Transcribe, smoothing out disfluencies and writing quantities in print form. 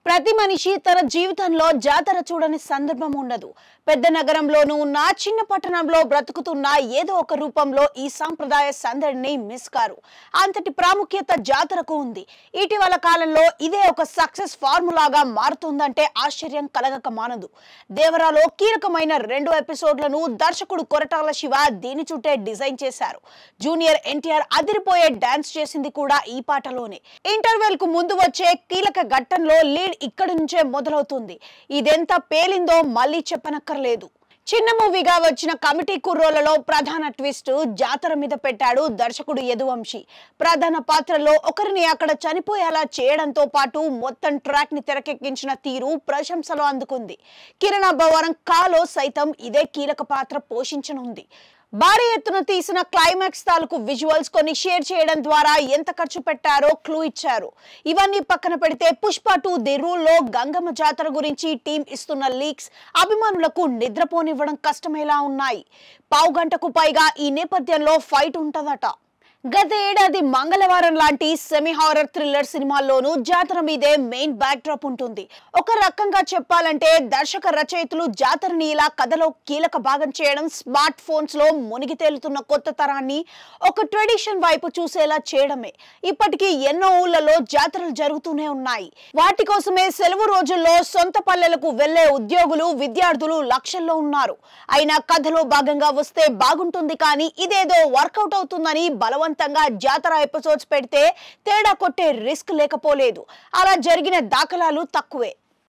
ప్రతి మనిషి తన జీవితంలో జాతర చూడని సందర్భం ఉండదు. పెద్ద నగరంలోనూ ఉన్న చిన్న పట్టణంలో బ్రతుకుతున్న ఏదో ఒక రూపంలో ఈ సాంప్రదాయ సందడిని మిస్ కారు. అంతటి ప్రాముఖ్యత జాతరకు ఉంది. ఇటీవల కాలంలో ఇదే ఒక సక్సెస్ ఫార్ములాగా మారుతుందంటే ఆశ్చర్యం కలగక మానదు. దేవరాలో కీలకమైన 2 ఎపిసోడ్లను దర్శకుడు కొరటాల శివ దీని చుట్టే డిజైన్ చేశారు. జూనియర్ ఎన్టీఆర్ అదిరిపోయే డాన్స్ చేసింది కూడా ఈ పాటలోనే. ఇంటర్వెల్ కు ముందు వచ్చే కీలక ఘట్టంలో లీడ్ ఇక్కడి నుంచే మొదలవుతుంది. ఇదెంత పేలిందో మళ్ళీ చెప్పనక్కర్లేదు. చిన్న మూవీగా వచ్చిన కమిటీ కుర్రోళ్లలో ప్రధాన ట్విస్ట్ జాతర మీద పెట్టాడు దర్శకుడు యదువంశి. ప్రధాన పాత్రలో ఒకరిని అక్కడ చనిపోయేలా చేయడంతో పాటు మొత్తం ట్రాక్ ని తెరకెక్కించిన తీరు ప్రశంసలు అందుకుంది. కిరణ్ అబ్బవరం కాలో సైతం ఇదే కీలక పాత్ర పోషించనుంది. భారీ ఎత్తున తీసిన క్లైమాక్స్ తాలూకు విజువల్స్ కొన్ని షేర్ చేయడం ద్వారా ఎంత ఖర్చు పెట్టారో క్లూ ఇచ్చారు. ఇవన్నీ పక్కన పెడితే పుష్ప 2 ది రూల్ లో గంగమ్మ జాతర గురించి టీం ఇస్తున్న లీక్స్ అభిమానులకు నిద్రపోనివ్వడం కష్టమేలా ఉన్నాయి. పావు గంటకు పైగా ఈ నేపథ్యంలో ఫైట్ ఉంటదట. గత ఏడాది మంగళవారం లాంటి సెమీ హారర్ థ్రిల్లర్ సినిమాల్లోనూ జాతర మీదే మెయిన్ బ్యాక్ డ్రాప్ ఉంటుంది. ఒక రకంగా చెప్పాలంటే దర్శక రచయితలు జాతరని ఇలా కథలో కీలక భాగం చేయడం స్మార్ట్ ఫోన్స్ లో మునిగి తేలుతున్న కొత్త తరాన్ని ఒక ట్రెడిషన్ వైపు చూసేలా చేయడమే. ఇప్పటికీ ఎన్నో ఊళ్ళలో జాతరలు జరుగుతూనే ఉన్నాయి. వాటి కోసమే సెలవు రోజుల్లో సొంత పల్లెలకు వెళ్లే ఉద్యోగులు, విద్యార్థులు లక్షల్లో ఉన్నారు. అయినా కథలో భాగంగా వస్తే బాగుంటుంది, కానీ ఇదేదో వర్కౌట్ అవుతుందని బలవంతంగా జాతర ఎపిసోడ్స్ పెడితే తేడా కొట్టే రిస్క్ లేకపోలేదు. అలా జరిగిన దాఖలాలు తక్కువే.